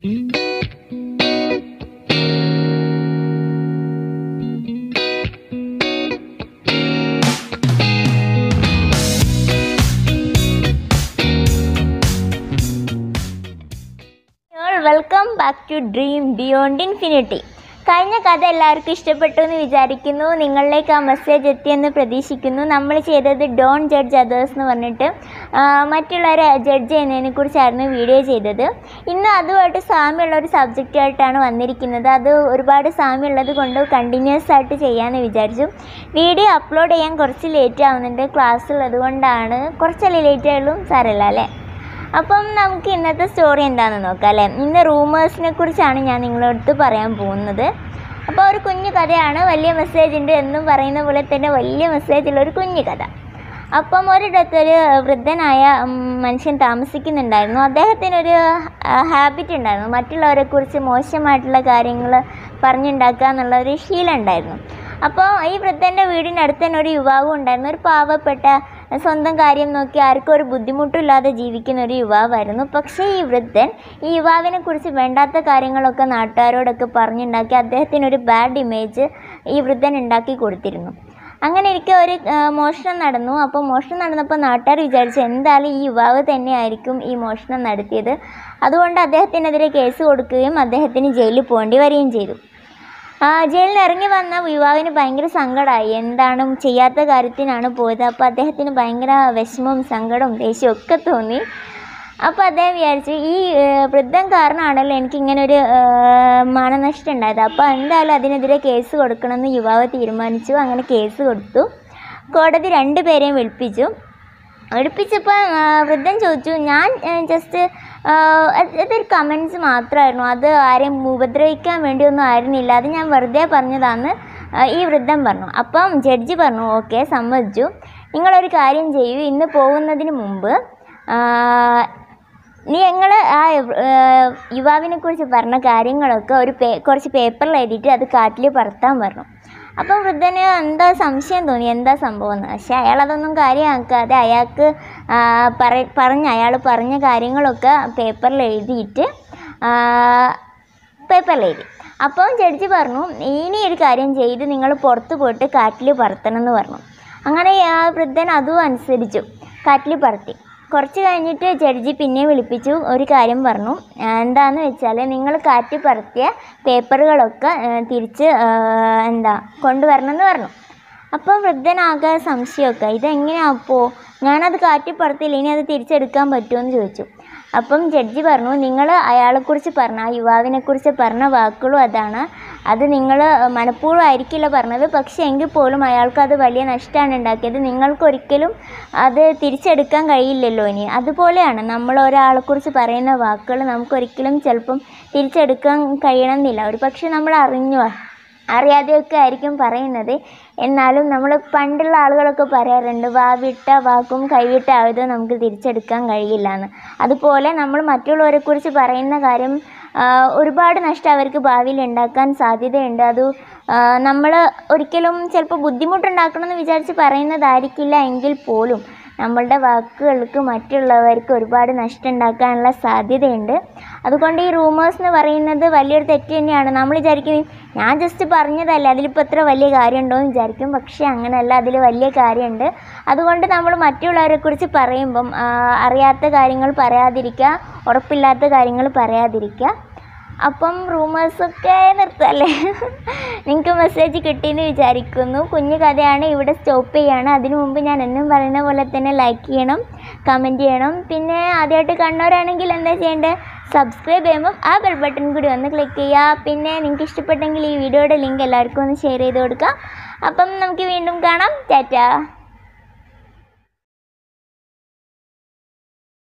Welcome back to dream beyond infinity. കഴിഞ്ഞ കഥ എല്ലാവർക്കും ഇഷ്ടപ്പെട്ടു എന്ന് വിചാരിക്കുന്നു. നിങ്ങളിലേക്ക് ആ മെസ്സേജ് എത്തിയെന്ന് പ്രതീക്ഷിക്കുന്നു. നമ്മൾ ചെയ്തത് ഡോൺ ജഡ്ജ് അതേഴ്സ് എന്ന് പറഞ്ഞിട്ട് മറ്റുള്ളവരെ ജഡ്ജ് ചെയ്യുന്നതിനെക്കുറിച്ചായിരുന്നു വീഡിയോ ചെയ്തത്. ഇന്ന് അതുമായിട്ട് സാമ്യമുള്ളൊരു സബ്ജക്റ്റായിട്ടാണ് വന്നിരിക്കുന്നത്. അത് ഒരുപാട് സാമ്യമുള്ളത് കൊണ്ട് കണ്ടിന്യൂസ് ആയിട്ട് ചെയ്യാമെന്ന് വിചാരിച്ചു. വീഡിയോ അപ്ലോഡ് ചെയ്യാൻ കുറച്ച് ലേറ്റ് ആവുന്നുണ്ട്, ക്ലാസ്സുള്ളത് കൊണ്ടാണ്. കുറച്ചല്ലേ ലേറ്റ് ആയുള്ളൂ, സാരമില്ല അല്ലേ. അപ്പം നമുക്ക് ഇന്നത്തെ സ്റ്റോറി എന്താണെന്ന് നോക്കാം അല്ലേ. ഇന്ന് റൂമേഴ്സിനെ കുറിച്ചാണ് ഞാൻ നിങ്ങളടുത്ത് പറയാൻ പോകുന്നത്. അപ്പോൾ ഒരു കുഞ്ഞു കഥയാണ്, വലിയ മെസ്സേജ് ഉണ്ട് എന്നും പറയുന്ന പോലെ തന്നെ വലിയ മെസ്സേജുള്ളൊരു കുഞ്ഞു കഥ. അപ്പം ഒരിടത്തൊരു വൃദ്ധനായ മനുഷ്യൻ താമസിക്കുന്നുണ്ടായിരുന്നു. അദ്ദേഹത്തിനൊരു ഹാബിറ്റ് ഉണ്ടായിരുന്നു, മറ്റുള്ളവരെക്കുറിച്ച് മോശമായിട്ടുള്ള കാര്യങ്ങൾ പറഞ്ഞുണ്ടാക്കുക എന്നുള്ളൊരു ശീലം ഉണ്ടായിരുന്നു. അപ്പോൾ ഈ വൃദ്ധൻ്റെ വീടിനടുത്ത് തന്നെ ഒരു യുവാവും ഉണ്ടായിരുന്നു. ഒരു പാവപ്പെട്ട സ്വന്തം കാര്യം നോക്കി ആർക്കും ഒരു ബുദ്ധിമുട്ടില്ലാതെ ജീവിക്കുന്ന ഒരു യുവാവായിരുന്നു. പക്ഷേ ഈ വൃദ്ധൻ ഈ യുവാവിനെ കുറിച്ച് വേണ്ടാത്ത കാര്യങ്ങളൊക്കെ നാട്ടുകാരോടൊക്കെ പറഞ്ഞുണ്ടാക്കി അദ്ദേഹത്തിനൊരു ബാഡ് ഇമേജ് ഈ വൃദ്ധൻ ഉണ്ടാക്കി കൊടുത്തിരുന്നു. അങ്ങനെ ഇരിക്കെ ഒരു മോഷണം നടന്നു. അപ്പോൾ മോഷണം നടന്നപ്പോൾ നാട്ടുകാർ വിചാരിച്ചു എന്തായാലും ഈ യുവാവ് തന്നെയായിരിക്കും ഈ മോഷണം നടത്തിയത്. അതുകൊണ്ട് അദ്ദേഹത്തിനെതിരെ കേസ് കൊടുക്കുകയും അദ്ദേഹത്തിന് ജയിലിൽ പോകേണ്ടി വരികയും ചെയ്തു. ജയിലിൽ നിന്ന് ഇറങ്ങി വന്ന യുവാവിന് ഭയങ്കര സങ്കടമായി. എന്താണ് ചെയ്യാത്ത കാര്യത്തിനാണ് പോയത്. അപ്പോൾ അദ്ദേഹത്തിന് ഭയങ്കര വിഷമവും സങ്കടവും ദേഷ്യവും ഒക്കെ തോന്നി. അപ്പോൾ അദ്ദേഹം വിചാരിച്ചു ഈ വൃദ്ധൻ കാരണമാണല്ലോ എനിക്കിങ്ങനൊരു മാനനഷ്ടം ഉണ്ടായത്. അപ്പോൾ എന്തായാലും അതിനെതിരെ കേസ് കൊടുക്കണമെന്ന് യുവാവ് തീരുമാനിച്ചു. അങ്ങനെ കേസ് കൊടുത്തു. കോടതി 2 പേരെയും വിളിപ്പിച്ചപ്പോൾ വൃദ്ധൻ ചോദിച്ചു, ഞാൻ ജസ്റ്റ് അതൊരു കമൻസ് മാത്രമായിരുന്നു, അത് ആരെയും ഉപദ്രവിക്കാൻ വേണ്ടിയൊന്നും ആയിരുന്നില്ല, അത് ഞാൻ വെറുതെ പറഞ്ഞതാണെന്ന് ഈ വൃദ്ധൻ പറഞ്ഞു. അപ്പം ജഡ്ജി പറഞ്ഞു ഓക്കെ, സമ്മതിച്ചു. നിങ്ങളൊരു കാര്യം ചെയ്യൂ, ഇന്ന് പോകുന്നതിന് മുമ്പ് നിങ്ങൾ ആ യുവാവിനെക്കുറിച്ച് പറഞ്ഞ കാര്യങ്ങളൊക്കെ കുറച്ച് പേപ്പറിൽ എഴുതിയിട്ട് അത് കാട്ടിൽ പറത്താൻ പറഞ്ഞു. അപ്പം വൃദ്ധന് എന്താ സംശയം തോന്നി, എന്താ സംഭവം എന്ന്. പക്ഷേ അയാളതൊന്നും കാര്യമാക്കാതെ അയാൾക്ക് അയാൾ പറഞ്ഞ കാര്യങ്ങളൊക്കെ പേപ്പറിൽ എഴുതി. അപ്പം ജഡ്ജി പറഞ്ഞു ഇനി ഒരു കാര്യം ചെയ്ത് നിങ്ങൾ പുറത്ത് പോയിട്ട് കാട്ടിൽ പറത്തണം എന്ന് പറഞ്ഞു. അങ്ങനെ ആ വൃദ്ധൻ അതും അനുസരിച്ചു, കാട്ടിൽ പറത്തി. കുറച്ച് കഴിഞ്ഞിട്ട് ജഡ്ജി പിന്നെ വിളിപ്പിച്ചു, ഒരു കാര്യം പറഞ്ഞു. എന്താണെന്ന് വെച്ചാൽ നിങ്ങൾ കാറ്റ് പറത്തിയ പേപ്പറുകളൊക്കെ തിരിച്ച് കൊണ്ടുവരണമെന്ന് പറഞ്ഞു. അപ്പോൾ വൃദ്ധനാകെ സംശയമൊക്കെ, ഇതെങ്ങനെയാണ് അപ്പോൾ ഞാനത് കാറ്റ് പറത്തില്ല, ഇനി അത് തിരിച്ചെടുക്കാൻ പറ്റുമോ എന്ന് ചോദിച്ചു. അപ്പം ജഡ്ജി പറഞ്ഞു നിങ്ങൾ അയാളെക്കുറിച്ച് പറഞ്ഞ ആ യുവാവിനെക്കുറിച്ച് പറഞ്ഞ വാക്കുകളും അതാണ്, അത് നിങ്ങൾ മനഃപൂർവ്വമായിരിക്കില്ല പറഞ്ഞത്, പക്ഷേ എങ്കിൽ പോലും അയാൾക്ക് അത് വലിയ നഷ്ടമാണ് ഉണ്ടാക്കിയത്, നിങ്ങൾക്കൊരിക്കലും അത് തിരിച്ചെടുക്കാൻ കഴിയില്ലല്ലോ ഇനി. അതുപോലെയാണ് നമ്മൾ ഒരാളെക്കുറിച്ച് പറയുന്ന വാക്കുകൾ നമുക്കൊരിക്കലും ചിലപ്പം തിരിച്ചെടുക്കാൻ കഴിയണമെന്നില്ല. ഒരു പക്ഷേ നമ്മൾ അറിയാതെയൊക്കെ ആയിരിക്കും പറയുന്നത്. എന്നാലും നമ്മൾ പണ്ടുള്ള ആളുകളൊക്കെ പറയാറുണ്ട്, വാവിട്ട വാക്കും കൈവിട്ട ആയുധവും നമുക്ക് തിരിച്ചെടുക്കാൻ കഴിയില്ല എന്ന്. അതുപോലെ നമ്മൾ മറ്റുള്ളവരെക്കുറിച്ച് പറയുന്ന കാര്യം ഒരുപാട് നഷ്ടം അവർക്ക് ഭാവിയിൽ ഉണ്ടാക്കാൻ സാധ്യതയുണ്ട്. അത് നമ്മൾ ഒരിക്കലും ചിലപ്പോൾ ബുദ്ധിമുട്ടുണ്ടാക്കണമെന്ന് വിചാരിച്ച് പറയുന്നതായിരിക്കില്ല എങ്കിൽ പോലും നമ്മളുടെ വാക്കുകൾക്ക് മറ്റുള്ളവർക്ക് ഒരുപാട് നഷ്ടം ഉണ്ടാക്കാനുള്ള സാധ്യതയുണ്ട്. അതുകൊണ്ട് ഈ റൂമേഴ്സ് എന്ന് പറയുന്നത് വലിയൊരു തെറ്റ് തന്നെയാണ്. നമ്മൾ വിചാരിക്കും ഞാൻ ജസ്റ്റ് പറഞ്ഞതല്ല, അതിലിപ്പോൾ എത്ര വലിയ കാര്യമുണ്ടോ എന്ന് വിചാരിക്കും. പക്ഷേ അങ്ങനെയല്ല, അതിൽ വലിയ കാര്യമുണ്ട്. അതുകൊണ്ട് നമ്മൾ മറ്റുള്ളവരെക്കുറിച്ച് പറയുമ്പം അറിയാത്ത കാര്യങ്ങൾ പറയാതിരിക്കുക, ഉറപ്പില്ലാത്ത കാര്യങ്ങൾ പറയാതിരിക്കുക. അപ്പം റൂമേഴ്സൊക്കെ നിർത്തല്ലേ. നിങ്ങൾക്ക് മെസ്സേജ് കിട്ടിയെന്ന് വിചാരിക്കുന്നു. കുഞ്ഞു കഥയാണ്, ഇവിടെ സ്റ്റോപ്പ് ചെയ്യാണ്. അതിനു മുമ്പ് ഞാൻ എന്നും പറയുന്ന പോലെ തന്നെ ലൈക്ക് ചെയ്യണം, കമൻറ്റ് ചെയ്യണം. പിന്നെ ആദ്യമായിട്ട് കണ്ടവരാണെങ്കിൽ എന്താ ചെയ്യേണ്ടത്, സബ്സ്ക്രൈബ് ചെയ്യുമ്പം ആ ബെൽ ബട്ടൺ കൂടി ഒന്ന് ക്ലിക്ക് ചെയ്യുക. പിന്നെ നിങ്ങൾക്ക് ഇഷ്ടപ്പെട്ടെങ്കിൽ ഈ വീഡിയോയുടെ ലിങ്ക് എല്ലാവർക്കും ഒന്ന് ഷെയർ ചെയ്ത് കൊടുക്കുക. അപ്പം നമുക്ക് വീണ്ടും കാണാം. ടാറ്റാ.